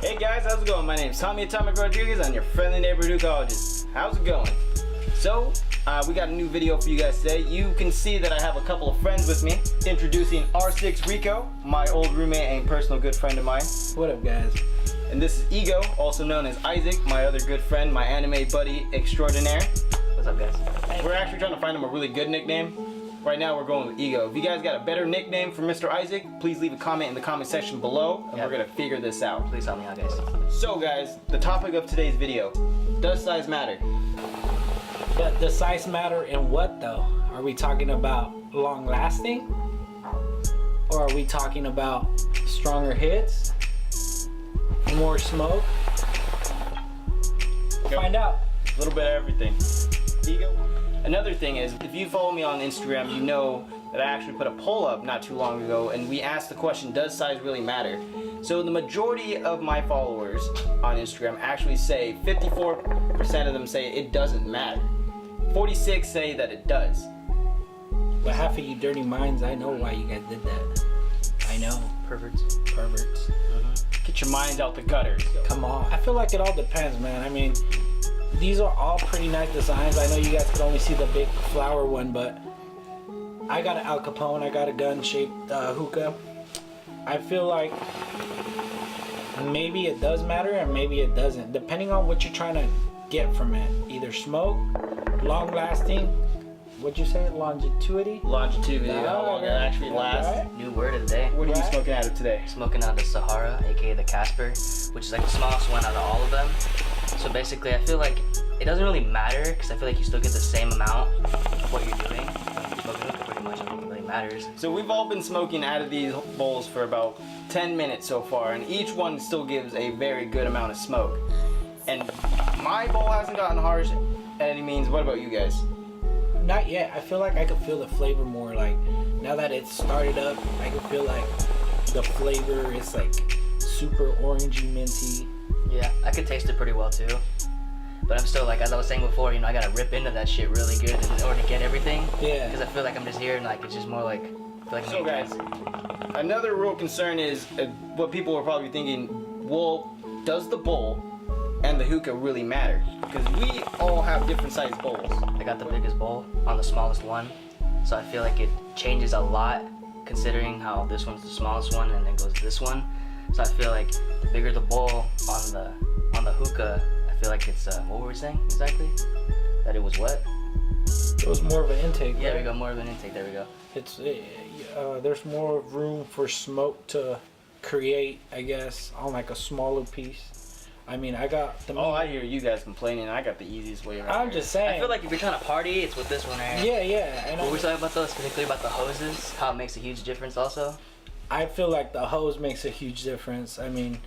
Hey guys, how's it going? My name's Tommy Atomic Rodriguez. I'm your friendly neighborhood hookahologist. How's it going? So, we got a new video for you guys today. You can see that I have a couple of friends with me. Introducing R6 Rico, my old roommate and personal good friend of mine. What up, guys? And this is Ego, also known as Isaac, my other good friend, my anime buddy extraordinaire. What's up, guys? We're actually trying to find him a really good nickname. Right now we're going with Ego. If you guys got a better nickname for Mr. Isaac, please leave a comment in the comment section below, and we're gonna figure this out. Please help me out, guys. So guys, the topic of today's video, does size matter? But does size matter in what though? Are we talking about long lasting? Or are we talking about stronger hits? More smoke? Find out. A little bit of everything. Ego. Another thing is, if you follow me on Instagram, you know that I actually put a poll up not too long ago, and we asked the question, does size really matter? So the majority of my followers on Instagram actually say, 54% of them say it doesn't matter. 46 say that it does. But half of you dirty minds, I know why you guys did that. I know. Perverts. Perverts. Get your minds out the gutters. Come on. I feel like it all depends, man. I mean, these are all pretty nice designs. I know you guys could only see the big flower one, but I got an Al Capone, I got a gun-shaped hookah. I feel like maybe it does matter and maybe it doesn't, depending on what you're trying to get from it. Either smoke, long-lasting, what'd you say, longevity? Longevity, how long it actually lasts. Right. New word of the day. What are you smoking out of today? Smoking out of the Sahara, aka the Casper, which is like the smallest one out of all of them. So basically, I feel like it doesn't really matter because I feel like you still get the same amount of what you're doing. Smoking hookah pretty much, I don't think it really matters. So we've all been smoking out of these bowls for about 10 minutes so far, and each one still gives a very good amount of smoke. And my bowl hasn't gotten harsh at any means. What about you guys? Not yet. I feel like I could feel the flavor more. Like, now that it's started up, I can feel like the flavor is like super orangey, minty. Yeah, I could taste it pretty well too. But I'm still like, as I was saying before, you know, I gotta rip into that shit really good in order to get everything. Yeah. Because I feel like I'm just here and like it's just more like. I feel like So guys, another real concern is what people are probably thinking, well, does the bowl and the hookah really matter? Because we all have different sized bowls. I got the biggest bowl on the smallest one, so I feel like it changes a lot considering how this one's the smallest one and then goes to this one. So I feel like the bigger the bowl on the hookah, I feel like it's what were we saying exactly? That it was what? It was more of an intake. Yeah, right? we got more of an intake. There we go. It's there's more room for smoke to create, I guess, on like a smaller piece. I mean, I got the. Oh, I hear you guys complaining. I got the easiest way around. I'm just saying. I feel like if you're trying to party, it's with this one right here. Yeah. And What we're talking about though, specifically about the hoses, how it makes a huge difference also. I feel like the hose makes a huge difference. I mean,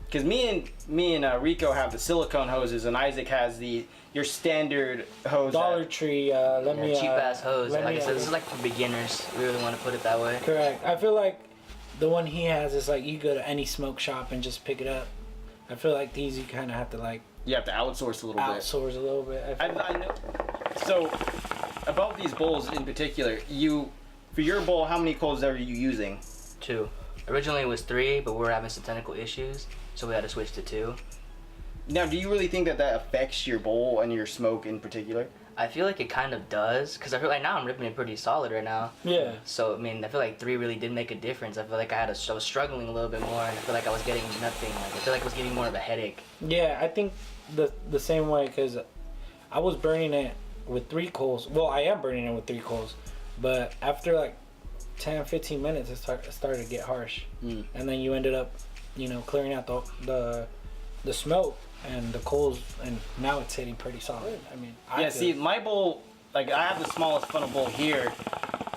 because me and Rico have the silicone hoses, and Isaac has your standard hose. Dollar Tree. Cheap ass hose. Like I said, this is like for beginners. We really want to put it that way. Correct. I feel like the one he has is like you go to any smoke shop and just pick it up. I feel like these you kind of have to like. You have to outsource a little bit. Outsource a little bit. I know. So about these bowls in particular, for your bowl, how many coals are you using? 2. Originally it was 3, but we were having some technical issues, so we had to switch to 2. Now, do you really think that affects your bowl and your smoke in particular? I feel like it kind of does, because I feel like now I'm ripping it pretty solid right now. Yeah. So, I mean, I feel like 3 really did make a difference. I feel like I was struggling a little bit more, and I feel like I was getting nothing. Like, I feel like I was getting more of a headache. Yeah, I think the same way, because I was burning it with 3 coals. Well, I am burning it with 3 coals, but after like 10-15 minutes it started to get harsh. And then you ended up, you know, clearing out the smoke and the coals, and now it's hitting pretty solid. I mean, see, my bowl, like I have the smallest funnel bowl here,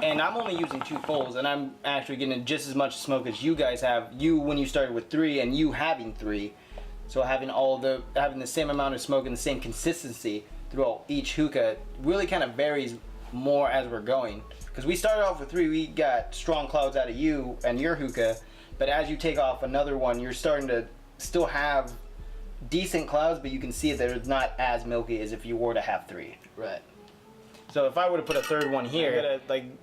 and I'm only using 2 coals, and I'm actually getting just as much smoke as you guys have. You when you started with 3, and you having 3, so having the same amount of smoke and the same consistency throughout each hookah really kind of varies more as we're going. Because we started off with 3, we got strong clouds out of you and your hookah, but as you take off another one, you're starting to still have decent clouds, but you can see that it's not as milky as if you were to have 3. Right. So if I were to put a third one here,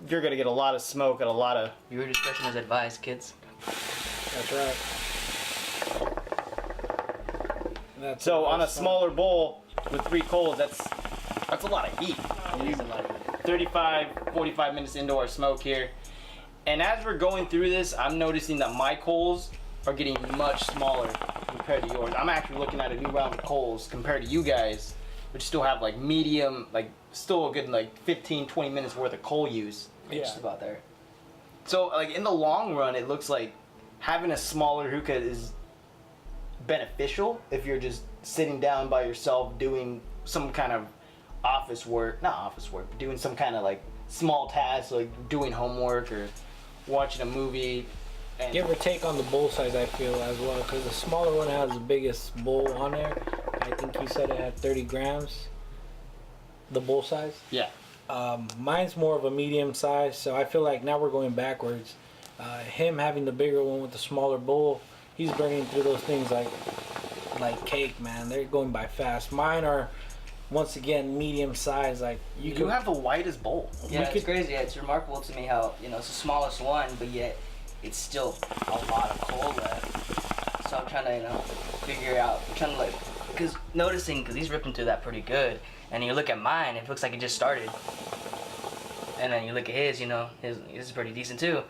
you're gonna get a lot of smoke and a lot of. Viewer discretion is advised, kids. That's right. So on a smaller bowl with 3 coals, that's a lot of heat. It is a lot of 35, 45 minutes into our smoke here. And as we're going through this, I'm noticing that my coals are getting much smaller compared to yours. I'm actually looking at a new round of coals compared to you guys, which still have like medium, like still a good like 15, 20 minutes worth of coal use. Yeah. Just about there. So like in the long run, it looks like having a smaller hookah is beneficial if you're just sitting down by yourself doing some kind of not office work, but doing some kind of like small tasks like doing homework or watching a movie. And give or take on the bowl size, I feel as well, because the smaller one has the biggest bowl on there. I think you said it had 30 grams. The bowl size. Yeah. Mine's more of a medium size, so I feel like now we're going backwards. Him having the bigger one with the smaller bowl, he's burning through those things like cake, man. They're going by fast. Mine are, once again, medium size. Like you have the widest bowl. Yeah, it's crazy. Yeah, it's remarkable to me how it's the smallest one, but yet it's still a lot of coal left. So I'm trying to figure out, because he's ripping through that pretty good, and you look at mine, it looks like it just started, and then you look at his, his is pretty decent too.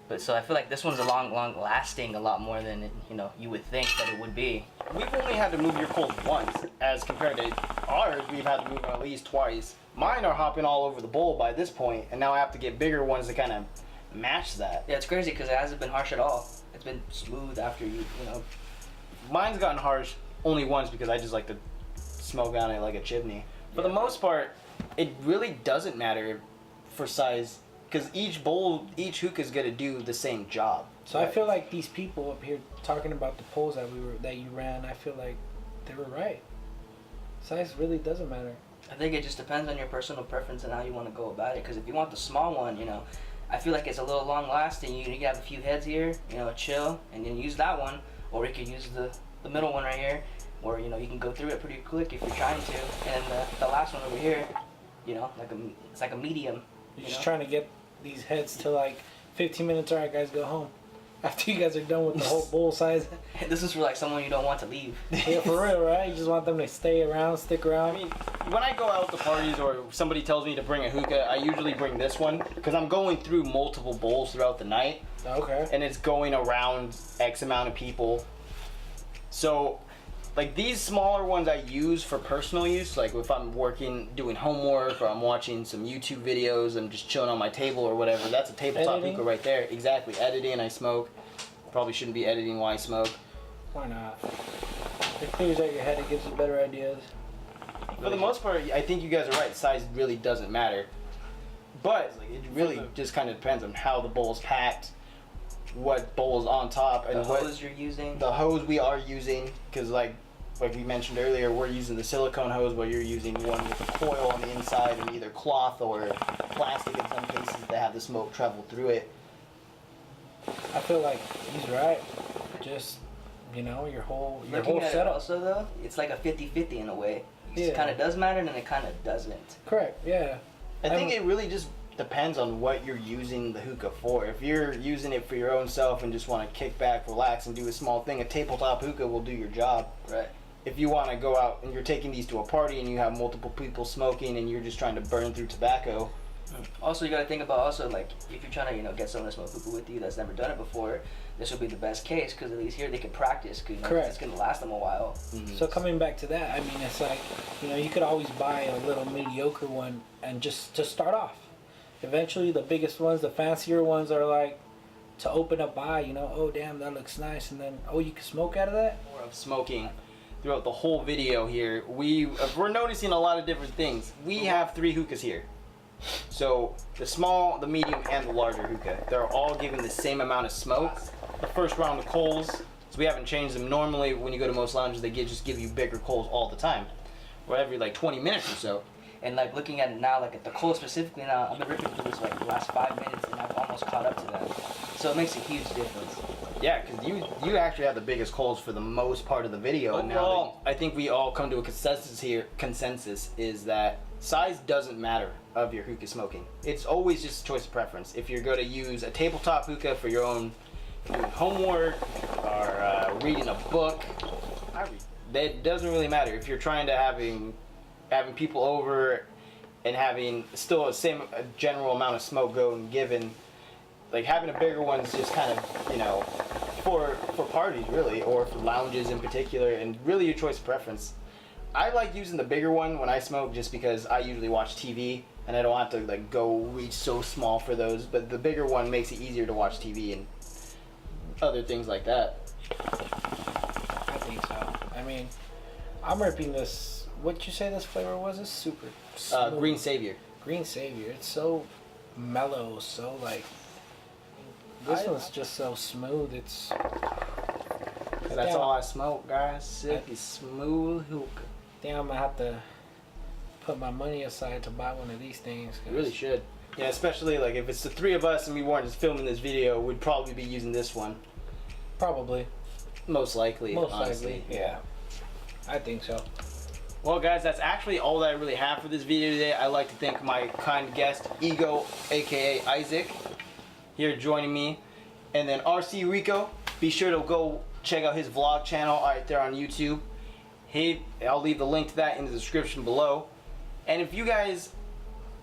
But so I feel like this one's long lasting a lot more than you would think that it would be. We've only had to move your coals once, as compared to ours. We've had to move them at least twice. Mine are hopping all over the bowl by this point, and now I have to get bigger ones to kind of match that. Yeah, it's crazy because it hasn't been harsh at all. It's been smooth after you know. Mine's gotten harsh only once because I just like to smoke on it like a chimney. For the most part, it really doesn't matter for size. Because each hookah is gonna do the same job. So I feel like these people up here talking about the polls that you ran, I feel like they were right. Size really doesn't matter. I think it just depends on your personal preference and how you want to go about it. Because if you want the small one, I feel like it's a little long lasting. You can have a few heads here, chill, and then use that one, or you could use the middle one right here, or you can go through it pretty quick if you're trying to. And then the last one over here, it's like a medium. You're just trying to get these heads to like 15 minutes. All right, guys, go home. After you guys are done with the whole bowl size. This is for like someone you don't want to leave. Yeah, for real, right? You just want them to stick around. I mean, when I go out to parties or somebody tells me to bring a hookah, I usually bring this one because I'm going through multiple bowls throughout the night. Okay. And it's going around X amount of people. So, like these smaller ones I use for personal use, like if I'm doing homework, or I'm watching some YouTube videos, I'm just chilling on my table or whatever. That's a tabletop hookah right there. Exactly. Editing, I smoke. Probably shouldn't be editing while I smoke. Why not? It clears out your head. It gives you better ideas. For the most part, I think you guys are right. Size really doesn't matter. But it really just kind of depends on how the bowl's packed, what bowl's on top, and the hose you're using. The hose we are using, because like we mentioned earlier, we're using the silicone hose while you're using one with a coil on the inside and either cloth or plastic in some cases that have the smoke travel through it. I feel like he's right. Just, your whole Looking at setup. It also though, it's like a 50-50 in a way. It kind of does matter and it kind of doesn't. Correct, yeah. I think it really just depends on what you're using the hookah for. If you're using it for your own self and just want to kick back, relax, and do a small thing, a tabletop hookah will do your job. Right. If you want to go out and you're taking these to a party and you have multiple people smoking and you're just trying to burn through tobacco. Also, you got to think about like if you're trying to get someone to smoke hookah with you that's never done it before, this would be the best case because at least here they can practice because it's going to last them a while. Mm-hmm. So coming back to that, I mean, it's like you could always buy a little mediocre one and just start off. Eventually, the biggest ones, the fancier ones, are like to open up by. Oh damn, that looks nice, and then you can smoke out of that. More of smoking throughout the whole video here. We're noticing a lot of different things. We have 3 hookahs here. So the small, the medium, and the larger hookah, they're all giving the same amount of smoke. The first round of coals, so we haven't changed them. Normally, when you go to most lounges, they just give you bigger coals all the time, or every like 20 minutes or so. And like looking at it now, like at the coal specifically now, I've been ripping through this like the last 5 minutes, and I've almost caught up to that. So it makes a huge difference. Yeah, because you actually have the biggest holes for the most part of the video. Overall, I think we all come to a consensus here. Consensus is that size doesn't matter of your hookah smoking. It's always just a choice of preference. If you're going to use a tabletop hookah for your own doing homework or reading a book, that doesn't really matter. If you're trying to having people over and having still the same general amount of smoke going given, like having a bigger one's just kind of, you know, for parties really, or for lounges in particular, and really your choice of preference. I like using the bigger one when I smoke just because I usually watch TV and I don't have to like go reach so small for those, but the bigger one makes it easier to watch TV and other things like that. I think so. I mean, I'm ripping this. What you say this flavor was? This super smooth. Green Savior. Green Savior. It's so mellow, so like. This one's just so smooth. It's. That's all I smoke, guys. Silky smooth hookah. I think I'm gonna have to put my money aside to buy one of these things. You really should. Yeah, especially like if it's the three of us and we weren't just filming this video, we'd probably be using this one. Probably. Most likely. Most honestly. likely. Yeah. I think so. Well, guys, that's actually all that I really have for this video today. I'd like to thank my kind guest, Ego, aka Isaac, here joining me, and then RC Rico. Be sure to go check out his vlog channel right there on YouTube. I'll leave the link to that in the description below. And if you guys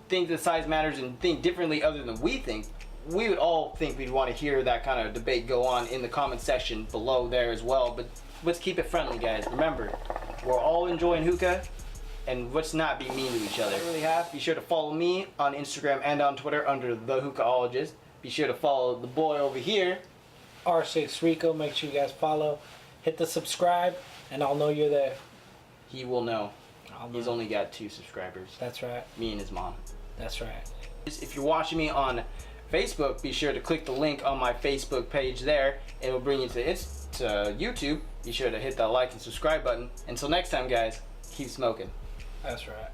think that size matters and think differently other than we think, we would all think we'd want to hear that kind of debate go on in the comment section below there as well. But let's keep it friendly, guys. Remember, we're all enjoying hookah, and let's not be mean to each other. Really have. Be sure to follow me on Instagram and on Twitter under the Hookaholigst. Be sure to follow the boy over here, R6 Rico. Make sure you guys follow, hit the subscribe, and I'll know you're there. He will know. I'll know. He's only got 2 subscribers. That's right. Me and his mom. That's right. If you're watching me on Facebook, be sure to click the link on my Facebook page there. It will bring you to YouTube. Be sure to hit that like and subscribe button. Until next time, guys, keep smoking. That's right.